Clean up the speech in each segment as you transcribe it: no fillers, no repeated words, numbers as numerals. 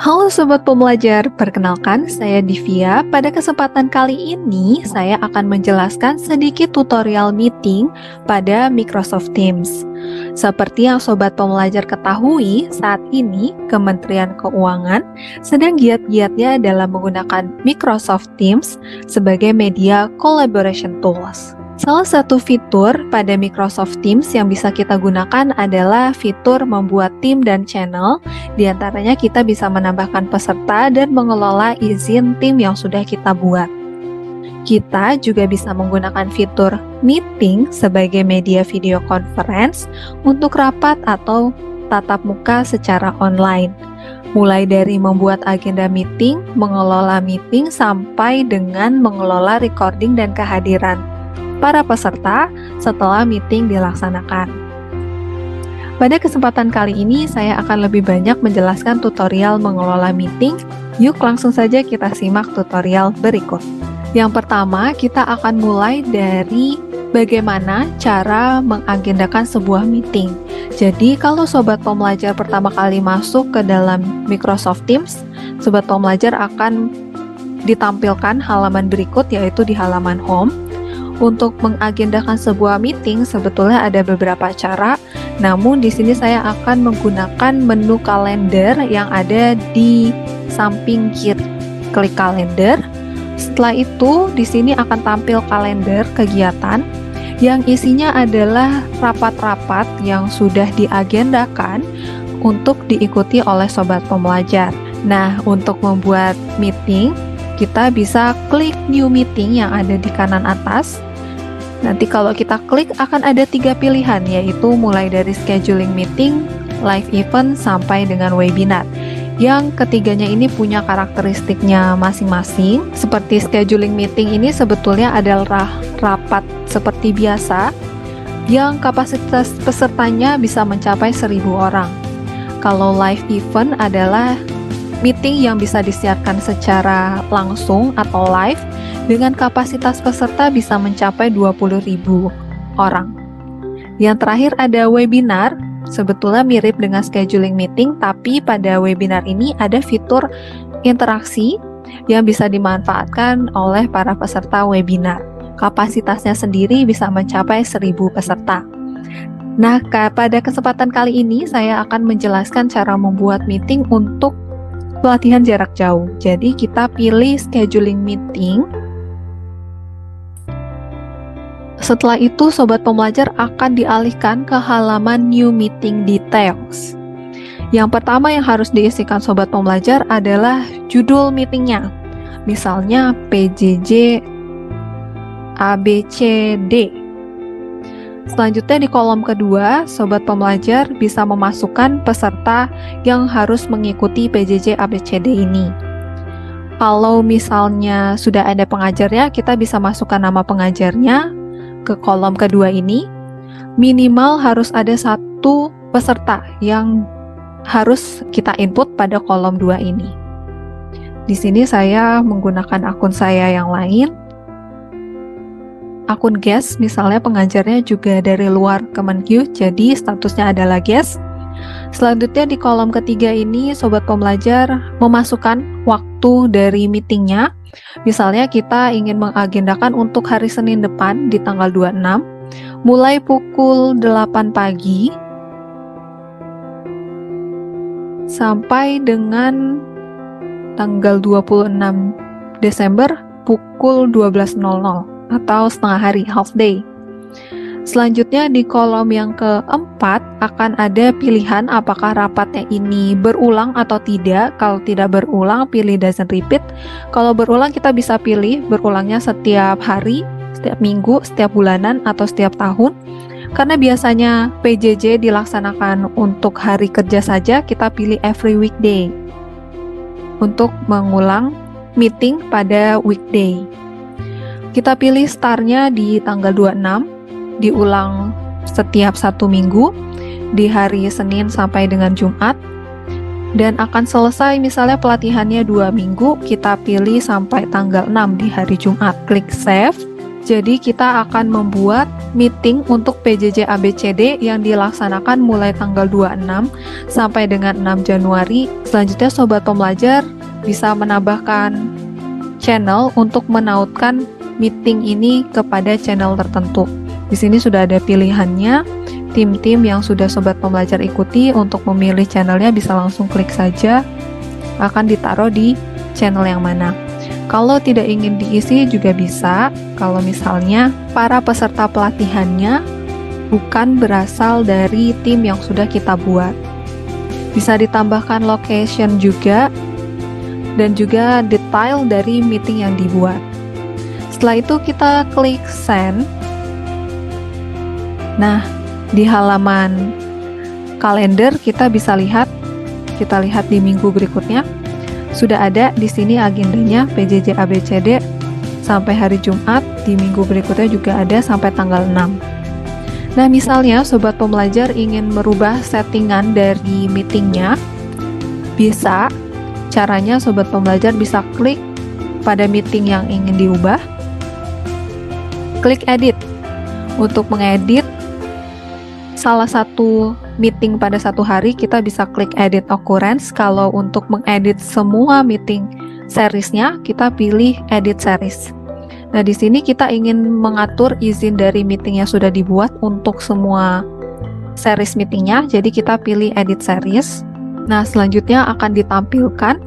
Halo Sobat Pembelajar, perkenalkan saya Divya. Pada kesempatan kali ini, saya akan menjelaskan sedikit tutorial meeting pada Microsoft Teams. Seperti yang Sobat Pembelajar ketahui, saat ini Kementerian Keuangan sedang giat-giatnya dalam menggunakan Microsoft Teams sebagai media collaboration tools. Salah satu fitur pada Microsoft Teams yang bisa kita gunakan adalah fitur membuat tim dan channel. Di antaranya kita bisa menambahkan peserta dan mengelola izin tim yang sudah kita buat. Kita juga bisa menggunakan fitur meeting sebagai media video conference untuk rapat atau tatap muka secara online. Mulai dari membuat agenda meeting, mengelola meeting, sampai dengan mengelola recording dan kehadiran para peserta setelah meeting dilaksanakan. Pada kesempatan kali ini, saya akan lebih banyak menjelaskan tutorial mengelola meeting. Yuk langsung saja kita simak tutorial berikut. Yang pertama, kita akan mulai dari bagaimana cara mengagendakan sebuah meeting. Jadi, kalau Sobat Pembelajar pertama kali masuk ke dalam Microsoft Teams, Sobat Pembelajar akan ditampilkan halaman berikut, yaitu di halaman Home. Untuk mengagendakan sebuah meeting, sebetulnya ada beberapa cara. Namun di sini saya akan menggunakan menu kalender yang ada di samping kiri. Klik kalender. Setelah itu di sini akan tampil kalender kegiatan yang isinya adalah rapat-rapat yang sudah diagendakan untuk diikuti oleh Sobat Pembelajar. Nah, untuk membuat meeting, kita bisa klik new meeting yang ada di kanan atas. Nanti kalau kita klik akan ada 3 pilihan, yaitu mulai dari scheduling meeting, live event, sampai dengan webinar. Yang ketiganya ini punya karakteristiknya masing-masing. Seperti scheduling meeting ini sebetulnya adalah rapat seperti biasa yang kapasitas pesertanya bisa mencapai 1.000 orang. Kalau live event adalah meeting yang bisa disiarkan secara langsung atau live dengan kapasitas peserta bisa mencapai 20.000 orang. Yang terakhir ada webinar, sebetulnya mirip dengan scheduling meeting, tapi pada webinar ini ada fitur interaksi yang bisa dimanfaatkan oleh para peserta webinar. Kapasitasnya sendiri bisa mencapai 1.000 peserta. Nah, pada kesempatan kali ini saya akan menjelaskan cara membuat meeting untuk pelatihan jarak jauh. Jadi kita pilih scheduling meeting. Setelah itu, Sobat Pembelajar akan dialihkan ke halaman New Meeting Details. Yang pertama yang harus diisikan Sobat Pembelajar adalah judul meetingnya. Misalnya PJJ ABCD. Selanjutnya di kolom kedua, Sobat Pembelajar bisa memasukkan peserta yang harus mengikuti PJJ ABCD ini. Kalau misalnya sudah ada pengajarnya, kita bisa masukkan nama pengajarnya ke kolom kedua ini. Minimal harus ada 1 peserta yang harus kita input pada kolom 2 ini. Di sini saya menggunakan akun saya yang lain. Akun guest, misalnya pengajarnya juga dari luar Kemenkyu, jadi statusnya adalah guest. Selanjutnya di kolom ketiga ini, Sobat Pembelajar memasukkan waktu dari meetingnya. Misalnya kita ingin mengagendakan untuk hari Senin depan di tanggal 26, mulai pukul 8 pagi sampai dengan tanggal 26 Desember pukul 12.00 atau setengah hari, half day. Selanjutnya di kolom yang keempat akan ada pilihan apakah rapatnya ini berulang atau tidak. Kalau tidak berulang, pilih doesn't repeat. Kalau berulang, kita bisa pilih berulangnya setiap hari, setiap minggu, setiap bulanan, atau setiap tahun. Karena biasanya PJJ dilaksanakan untuk hari kerja saja, kita pilih every weekday untuk mengulang meeting pada weekday. Kita pilih start-nya di tanggal 26, diulang setiap 1 minggu, di hari Senin sampai dengan Jumat, dan akan selesai misalnya pelatihannya 2 minggu, kita pilih sampai tanggal 6 di hari Jumat. Klik save. Jadi kita akan membuat meeting untuk PJJ ABCD yang dilaksanakan mulai tanggal 26 sampai dengan 6 Januari. Selanjutnya Sobat Pembelajar bisa menambahkan channel untuk menautkan meeting ini kepada channel tertentu. Di sini sudah ada pilihannya, tim-tim yang sudah Sobat Pembelajar ikuti. Untuk memilih channelnya bisa langsung klik saja, akan ditaruh di channel yang mana. Kalau tidak ingin diisi juga bisa, kalau misalnya para peserta pelatihannya bukan berasal dari tim yang sudah kita buat. Bisa ditambahkan location juga, dan juga detail dari meeting yang dibuat. Setelah itu kita klik send. Nah, di halaman kalender kita bisa lihat di minggu berikutnya. Sudah ada di sini agendanya PJJ ABCD sampai hari Jumat, di minggu berikutnya juga ada sampai tanggal 6. Nah, misalnya Sobat Pembelajar ingin merubah settingan dari meetingnya, bisa. Caranya Sobat Pembelajar bisa klik pada meeting yang ingin diubah, klik edit. Untuk mengedit salah satu meeting pada satu hari, kita bisa klik edit occurrence. Kalau untuk mengedit semua meeting seriesnya, kita pilih edit series. Nah, di sini kita ingin mengatur izin dari meeting yang sudah dibuat untuk semua series meetingnya, jadi kita pilih edit series. Nah, selanjutnya akan ditampilkan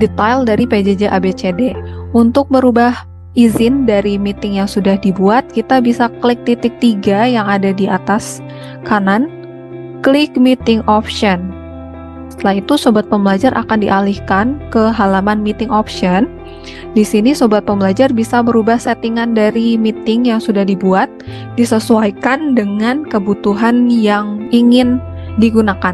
detail dari PJJ ABCD. Untuk merubah izin dari meeting yang sudah dibuat, kita bisa klik titik 3 yang ada di atas kanan, klik meeting option. Setelah itu Sobat Pembelajar akan dialihkan ke halaman meeting option. Di sini Sobat Pembelajar bisa merubah settingan dari meeting yang sudah dibuat disesuaikan dengan kebutuhan yang ingin digunakan.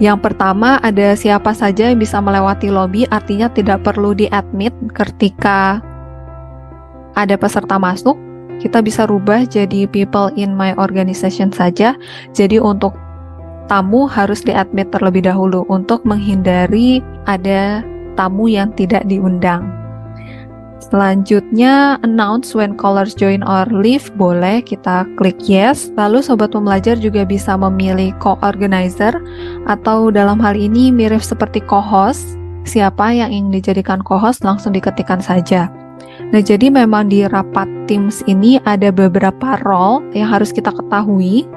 Yang pertama, ada siapa saja yang bisa melewati lobby, artinya tidak perlu di-admit ketika ada peserta masuk. Kita bisa rubah jadi people in my organization saja. Jadi untuk tamu harus di-admit terlebih dahulu untuk menghindari ada tamu yang tidak diundang. Selanjutnya, announce when callers join or leave, boleh kita klik yes. Lalu Sobat Pembelajar juga bisa memilih co-organizer, atau dalam hal ini mirip seperti co-host. Siapa yang ingin dijadikan co-host langsung diketikkan saja. Nah, jadi memang di rapat Teams ini ada beberapa role yang harus kita ketahui.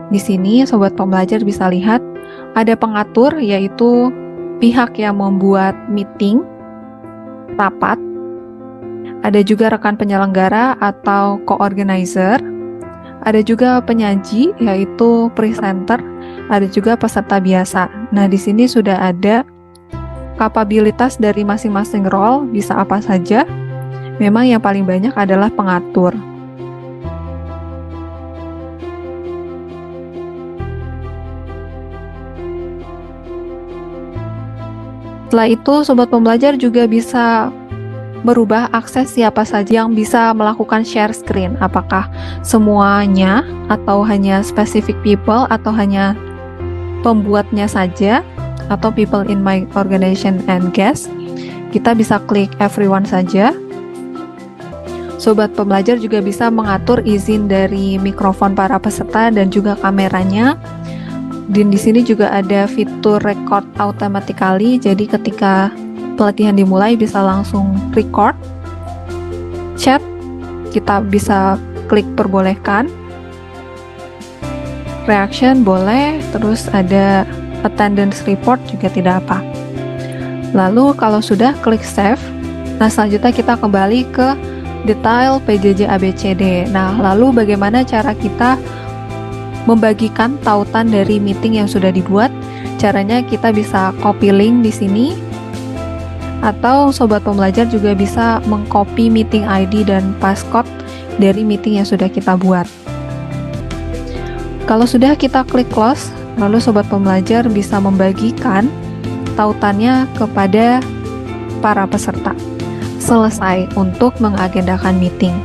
Di sini Sobat Pembelajar bisa lihat ada pengatur, yaitu pihak yang membuat meeting, rapat. Ada juga rekan penyelenggara atau co-organizer. Ada juga penyaji, yaitu presenter. Ada juga peserta biasa. Nah, di sini sudah ada kapabilitas dari masing-masing role, bisa apa saja. Memang yang paling banyak adalah pengatur. Setelah itu, Sobat Pembelajar juga bisa merubah akses siapa saja yang bisa melakukan share screen. Apakah semuanya, atau hanya specific people, atau hanya pembuatnya saja, atau people in my organization and guest. Kita bisa klik everyone saja. Sobat Pembelajar juga bisa mengatur izin dari mikrofon para peserta dan juga kameranya. Dan di sini juga ada fitur record automatically, jadi ketika pelatihan dimulai bisa langsung record. Chat, kita bisa klik perbolehkan. Reaction boleh, terus ada attendance report juga tidak apa. Lalu kalau sudah, klik save. Nah, selanjutnya kita kembali ke detail PJJ ABCD. Nah, lalu bagaimana cara kita membagikan tautan dari meeting yang sudah dibuat? Caranya kita bisa copy link di sini, atau Sobat Pembelajar juga bisa mengcopy meeting ID dan passcode dari meeting yang sudah kita buat. Kalau sudah, kita klik close, lalu Sobat Pembelajar bisa membagikan tautannya kepada para peserta. Selesai untuk mengagendakan meeting.